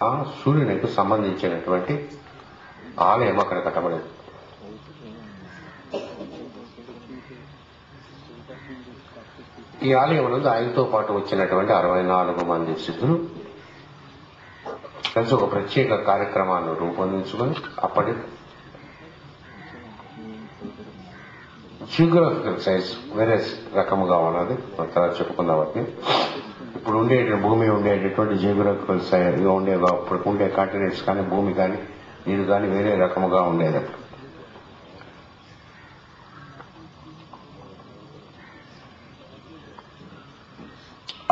ఆ సూర్యునికి సంబంధించినటువంటి ఆలయం అక్కడ కట్టబడింది. ఈ ఆలయం నందు ఆయనతో పాటు వచ్చినటువంటి 64 మంది సిద్ధులు కలిసి ఒక ప్రత్యేక కార్యక్రమాన్ని రూపొందించుకొని అప్పటి జియోగ్రాఫికల్ సైజ్ వేరే రకముగా ఉన్నది. తర్వాత చెప్పుకుందాం వాటిని. ఇప్పుడు ఉండే భూమి ఉండేటటువంటి జియోగ్రాఫికల్ సైజ్ ఉండే అప్పుడు ఉండే కాంటినెంట్స్ కానీ భూమి కానీ నీరు కానీ వేరే రకముగా ఉండేది.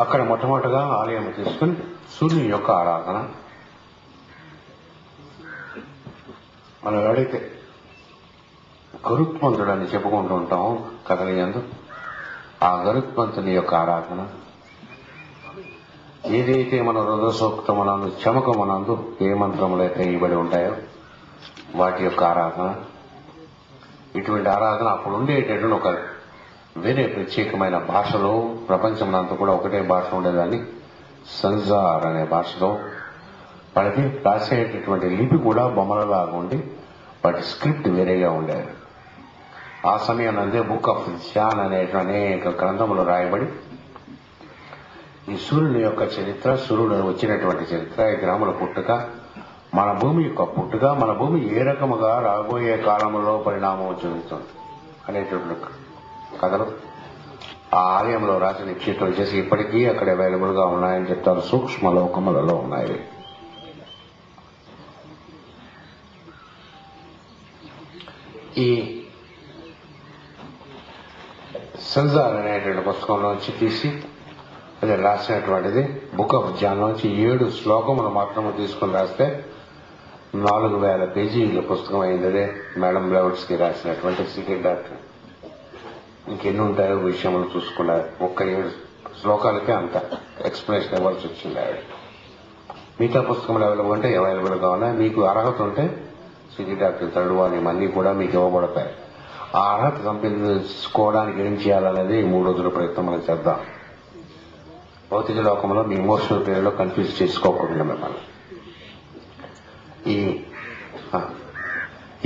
అక్కడ మొట్టమొదటిగా ఆలయం తీసుకుని సూర్యుని యొక్క ఆరాధన మనం ఎవడైతే గరుత్మంతుడు అని చెప్పుకుంటూ ఉంటాము కథలయందు, ఆ గరుత్మంతుని యొక్క ఆరాధన ఏదైతే మన రుద్ర సూక్తమునందు చమకమునందు ఏ మంత్రములు అయితే ఇవ్వబడి ఉంటాయో వాటి యొక్క ఆరాధన, ఇటువంటి ఆరాధన అప్పుడు ఉండేటటువంటి ఒక వేరే ప్రత్యేకమైన భాషలో ప్రపంచంలో కూడా ఒకటే భాష ఉండేదాన్ని సంజార్ అనే భాషలో వాళ్ళకి రాసేటటువంటి లిపి కూడా బొమ్మలలాగా ఉండి వాటి స్క్రిప్ట్ వేరేగా ఉండేది. ఆ సమయం నందే బుక్ ఆఫ్ జాన్ అనేటువంటి అనేక గ్రంథములు రాయబడి ఈ సూర్యుని యొక్క చరిత్ర, సూర్యుడు వచ్చినటువంటి చరిత్ర, ఈ గ్రాముల పుట్టుక, మన భూమి యొక్క పుట్టుక, మన భూమి ఏ రకముగా రాబోయే కాలంలో పరిణామం చెందుతుంది అనేటువంటి కథలు ఆ ఆలయంలో రాసి నిక్షిప్తం చేసి ఇప్పటికీ అక్కడ అవైలబుల్ గా ఉన్నాయని చెప్తారు. సూక్ష్మ లోకములలో ఉన్నాయి. ఈ సంజార్ అనేటువంటి పుస్తకంలోంచి తీసి అది రాసినటువంటిది బుక్ ఆఫ్ జాన్ నుంచి 7 శ్లోకములు మాత్రమే తీసుకుని రాస్తే 4000 పేజీల పుస్తకం అయింది. అదే మేడం బ్లౌడ్స్కి రాసినటువంటి సీక్రెట్ డాక్టర్. ఇంకెన్ని ఉంటాయో విషయంలో చూసుకున్నారు. 7 శ్లోకాలకే అంత ఎక్స్ప్లెనేషన్ ఇవ్వాల్సి వచ్చింది ఆవిడ. మిగతా పుస్తకములు అవైలబుల్ ఉంటే అవైలబుల్ గా ఉన్నాయి. మీకు అర్హత ఉంటే సీక్రెట్ డాక్టర్ తడువాని అన్నీ కూడా మీకు ఇవ్వబడతాయి. ఆ అర్హత సంపాదించుకోవడానికి ఏం చేయాలనేది 3 రోజుల ప్రయత్నం మనం చేద్దాం. భౌతిక లోకంలో మీ ఇమోషనల్ పీరియడ్ లో కన్ఫ్యూజ్ చేసుకోకుండా మిమ్మల్ని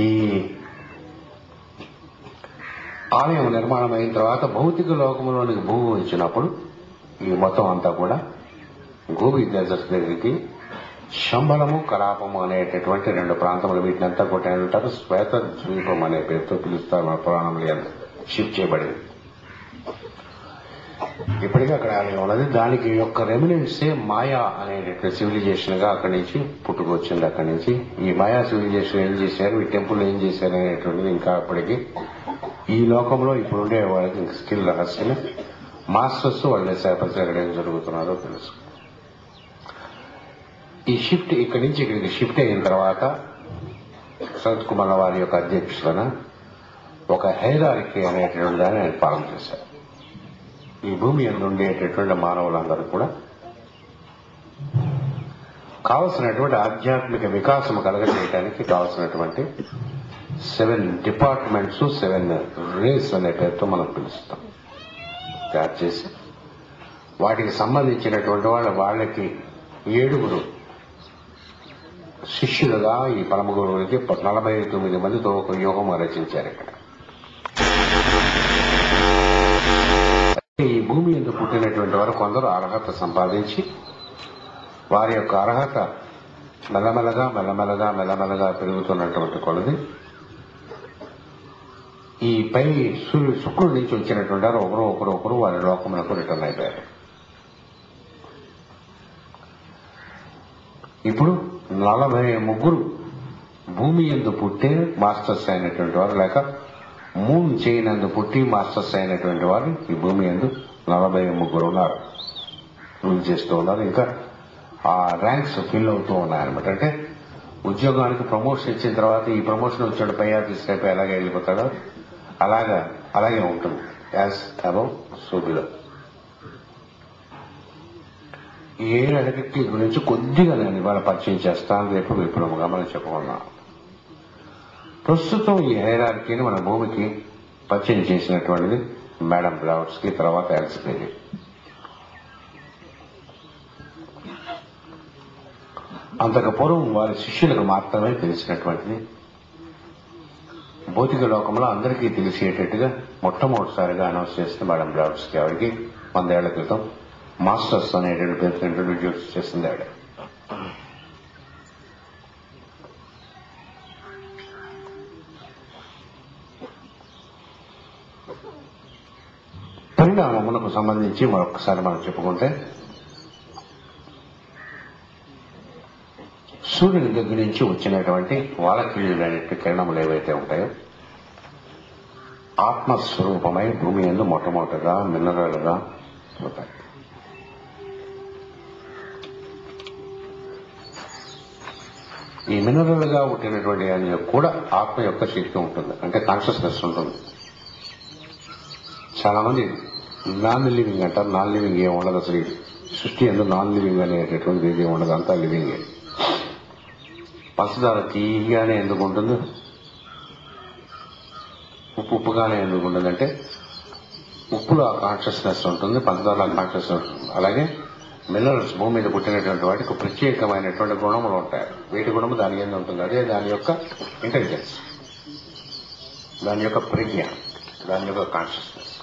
ఈ ఆలయం నిర్మాణం అయిన తర్వాత భౌతిక లోకంలోనికి భూమి వచ్చినప్పుడు ఈ మొత్తం అంతా కూడా గోబీ డెజర్ట్ దగ్గరికి శంబలము కలాపము అనేటటువంటి 2 ప్రాంతములు, వీటినంతా కూడా అంటారు శ్వేత ద్వీపం అనే పేరుతో పిలుస్తారు. మన పురాణంలో షిఫ్ట్ చేయబడింది. ఇప్పటికీ అక్కడ ఆలయం ఉన్నది. దానికి యొక్క రెమినెంట్సే మాయా అనేటటువంటి సివిలైజేషన్ గా అక్కడి నుంచి పుట్టుకొచ్చింది. అక్కడి నుంచి ఈ మాయా సివిలైజేషన్ ఏం చేశారు, ఈ టెంపుల్ ఏం చేశారు అనేటువంటిది ఇంకా అప్పటికి ఈ లోకంలో ఇప్పుడు ఉండే వాళ్ళకి స్కిల్ రహస్యం. మాస్టర్స్ వాళ్ళని సేపరచడం ఏం జరుగుతున్నారో తెలుసు. ఈ షిఫ్ట్ ఇక్కడి నుంచి ఇక్కడికి షిఫ్ట్ అయిన తర్వాత సంత్ కుమార్ వారి యొక్క అధ్యక్షతన ఒక హైరార్కీ అనేటువంటి దాన్ని ఆయన పాలన చేశారు. ఈ భూమి యందు ఉండేటటువంటి మానవులందరూ కూడా కావలసినటువంటి ఆధ్యాత్మిక వికాసం కలగజేయడానికి కావలసినటువంటి 7 డిపార్ట్మెంట్స్, 7 రేస్ అనే పేరుతో మనం పిలుస్తాం. తయారు చేసి వాటికి సంబంధించినటువంటి వాళ్ళకి 7 శిష్యులుగా ఈ పరమ గురువులకి 49 మందితో ఒక యోగం రచించారు. ఇక్కడ ఈ భూమి ఎందుకు పుట్టినటువంటి వారు కొందరు అర్హత సంపాదించి వారి యొక్క అర్హత మెల్లమెల్లగా పెరుగుతున్నటువంటి కొలది ఈ పై శుక్రుడి నుంచి వచ్చినటువంటి వారు ఒకరు వారి లోకములకు రిటర్న్ అయిపోయారు. ఇప్పుడు 43 భూమి యందు పుట్టే మాస్టర్స్ అయినటువంటి వారు, లేక మూన్ చేయనందు పుట్టి మాస్టర్స్ అయినటువంటి వారు ఈ భూమి యందు 43 ఉన్నారు, రూల్ చేస్తూ ఉన్నారు. ఇంకా ఆ ర్యాంక్స్ ఫిల్ అవుతూ ఉన్నాయన్నమాట. అంటే ఉద్యోగానికి ప్రమోషన్ ఇచ్చిన తర్వాత ఈ ప్రమోషన్ వచ్చిన పై ఆఫీసర్ అయిపోయి ఎలాగే వెళ్ళిపోతాడో అలాగే ఉంటుంది. As above so below. ఈ 7 అడగట్టి గురించి కొద్దిగా నేను ఇవాళ పరిచయం చేస్తాను. రేపు విపులంగా మనం చెప్పుకున్నాం. ప్రస్తుతం ఈ హైరార్కీని మన భూమికి పరిచయం చేసినటువంటిది మేడం బ్లౌడ్స్కి, తర్వాత ఎల్స్బేరీ. అంతకు పూర్వం వారి శిష్యులకు మాత్రమే తెలిసినటువంటిది భౌతిక లోకంలో అందరికీ తెలిసేటట్టుగా మొట్టమొదటిసారిగా అనౌన్స్ చేసిన మేడం బ్లాడ్స్కి ఆవిడకి 100 ఏళ్ల క్రితం మాస్టర్స్ అనేటువంటి పేరుతో ఇంట్రొడ్యూస్ చేసింది ఆవిడ. పరిణామమునకు సంబంధించి మరొకసారి మనం చెప్పుకుంటే సూర్యుని దగ్గర నుంచి వచ్చినటువంటి వాలకిళ్ళనేటువంటి కిరణములు ఏవైతే ఉంటాయో ఆత్మస్వరూపమై భూమి యందు మొట్టమొదటిగా మినరల్గా ఉంటాయి. ఈ మినరల్గా పుట్టినటువంటి దాని కూడా ఆత్మ యొక్క శక్తి ఉంటుంది, అంటే కాన్షియస్నెస్ ఉంటుంది. చాలా మంది నాన్ లివింగ్ అంటారు. నాన్ లివింగ్ ఏమి ఉండదు, అసలు సృష్టి ఎందుకు నాన్ లివింగ్ అనేటటువంటి ఇది ఉండదు, అంతా లివింగే. పంచదార తీయగానే ఎందుకు ఉంటుంది, ఉప్పుగానే ఎందుకు ఉంటుందంటే ఉప్పులో ఆ కాన్షియస్నెస్ ఉంటుంది, పంచదారలో ఆ కాన్షియస్నెస్ ఉంటుంది. అలాగే మినరల్స్ భూమి మీద పుట్టినటువంటి వాటికి ప్రత్యేకమైనటువంటి గుణములు ఉంటాయి. వీటి గుణము దాని మీద ఉంటుంది, అదే దాని యొక్క ఇంటెలిజెన్స్, దాని యొక్క ప్రజ్ఞ, దాని యొక్క కాన్షియస్నెస్.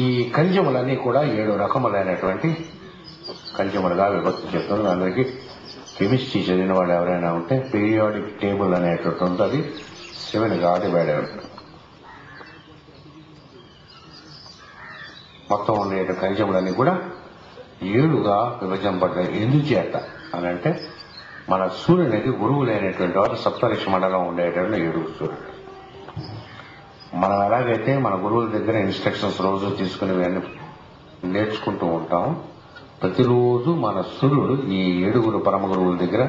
ఈ ఖనిజములన్నీ కూడా 7 రకములైనటువంటి ఖనిజములుగా విభక్తి చేస్తుంది. అందరికీ కెమిస్ట్రీ చదివిన వాళ్ళు ఎవరైనా ఉంటే పీరియాడిక్ టేబుల్ అనేటువంటి ఉంటుంది, 7గా డివైడ్ ఉంటుంది. మొత్తం ఉండే ఖనిజములన్నీ కూడా 7గా విభజింపబడ్డాయి. ఎందుచేత అని అంటే మన సూర్యునికి గురువులైనటువంటి వారు సప్తర్షి మండలం ఉండేటువంటి 7 సూర్యుడు. మనం ఎలాగైతే మన గురువుల దగ్గర ఇన్స్ట్రక్షన్స్ రోజు తీసుకుని నేర్చుకుంటూ ఉంటాం, ప్రతిరోజు మన సూర్యుడు ఈ 7 పరమ గురువుల దగ్గర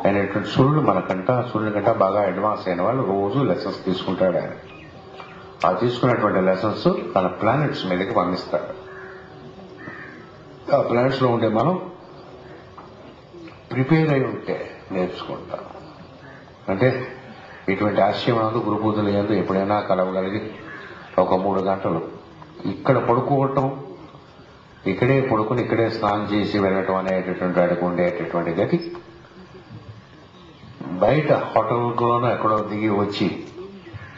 అయినటువంటి సూర్యుని కంట బాగా అడ్వాన్స్ అయిన వాళ్ళు రోజు లెసన్స్ తీసుకుంటాడు. ఆయన ఆ తీసుకున్నటువంటి లెసన్స్ తన ప్లానెట్స్ మీదకి పంపిస్తాడు. ఆ ప్లానెట్స్ లో ఉండే మనం ప్రిపేర్ అయి ఉంటే నేర్చుకుంటాం. అంటే ఇటువంటి ఆశయం గురు పూజలు ఏందో ఎప్పుడైనా కలవగలిగి ఒక 3 గంటలు ఇక్కడ పడుకోవటం, ఇక్కడే పడుకుని ఇక్కడే స్నానం చేసి వెళ్ళటం అనేటటువంటి వాడికి ఉండేటటువంటి గతి బయట హోటల్లోనూ ఎక్కడో దిగి వచ్చి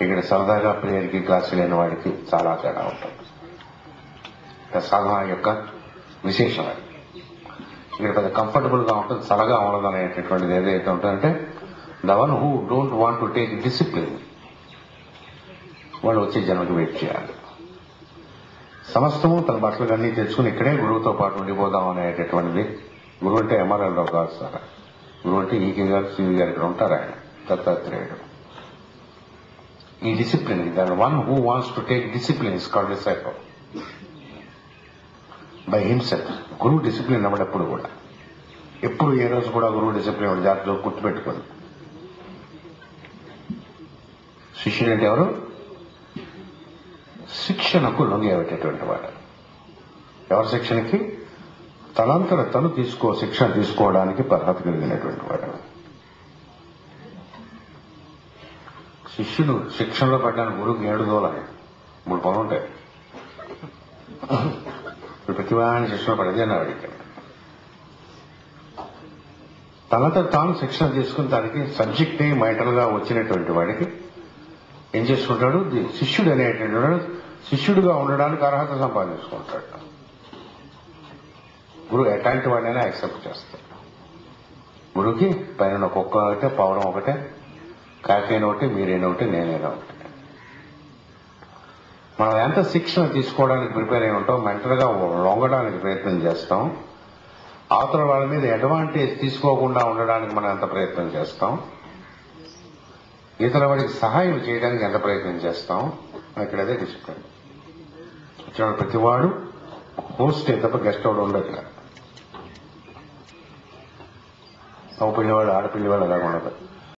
ఇక్కడ సరదాగా ప్రేయర్కి క్లాసు లేని వాడికి చాలా తేడా ఉంటుంది. సాధన యొక్క విశేషం అది. ఇక్కడ పెద్ద కంఫర్టబుల్ గా ఉంటుంది, చల్లగా ఉండదు అనేటటువంటిది ఏదైతే ఉంటుందంటే the one who don't want to take discipline వాళ్ళు వచ్చే జన్మకి వెయిట్ చేయాలి. సమస్తము తన బట్టలు అన్నీ తెచ్చుకుని ఇక్కడే గురువుతో పాటు ఉండిపోదాం అనేటటువంటిది. గురువు అంటే ఎంఆర్ఎల్ రావు కాదు సార్, గురువు అంటే ఈకే గారు, సివి గారు ఇక్కడ ఉంటారు, ఆయన దత్తాత్రేయుడు. ఈ discipline, the one who wants to take discipline is called disciple by himself. గురువు డిసిప్లిన్ అవ్వడప్పుడు కూడా ఎప్పుడు ఏ రోజు కూడా గురువు డిసిప్లిన్ అవ్వడం జాగ్రత్తగా గుర్తుపెట్టుకోండి. శిష్యుడు అంటే ఎవరు? శిక్షణకు లొంగేటటువంటి వాడు. ఎవరి శిక్షణకి? తనంతట తను శిక్షణ తీసుకోవడానికి అర్హత కలిగినటువంటి వాడు. శిష్యుడు శిక్షణలో పడ్డానికి గురువుకి 7 దోలాలి, 3 పనులు ఉంటాయి. ఇప్పుడు ప్రతివాడిని శిక్షణ పడేది అన్నాడు. ఇక్కడ తనంతట తాను శిక్షణ తీసుకుని దానికి సబ్జెక్ట్ మైటల్ గా వచ్చినటువంటి వాడికి ఏం చేసుకుంటాడు? శిష్యుడు అనేటువంటి వాడు శిష్యుడిగా ఉండడానికి అర్హత సంపాదించుకుంటాడు. గురువు ఎట్లాంటి వాడినైనా యాక్సెప్ట్ చేస్తాడు. గురువుకి పైన కుక్క ఒకటే, పవరం ఒకటే, కాకైనా ఒకటి, మీరైనా ఒకటి, నేనైనా ఒకటి. మనం ఎంత శిక్షణ తీసుకోవడానికి ప్రిపేర్ అయి ఉంటాం, మెంటల్ గా లొంగడానికి ప్రయత్నం చేస్తాం, అవతల వాళ్ళ మీద అడ్వాంటేజ్ తీసుకోకుండా ఉండడానికి మనం ఎంత ప్రయత్నం చేస్తాం, ఇతర వాడికి సహాయం చేయడానికి ఎంత ప్రయత్నం చేస్తాం, ఇక్కడ అదే డిసిప్లిన్. వచ్చిన ప్రతివాడు హోస్ట్ తప్ప గెస్ట్ అవుట్ ఉండదు. మగ పిల్లవాడు ఆడపిల్లవాడు అలాగ ఉండదు.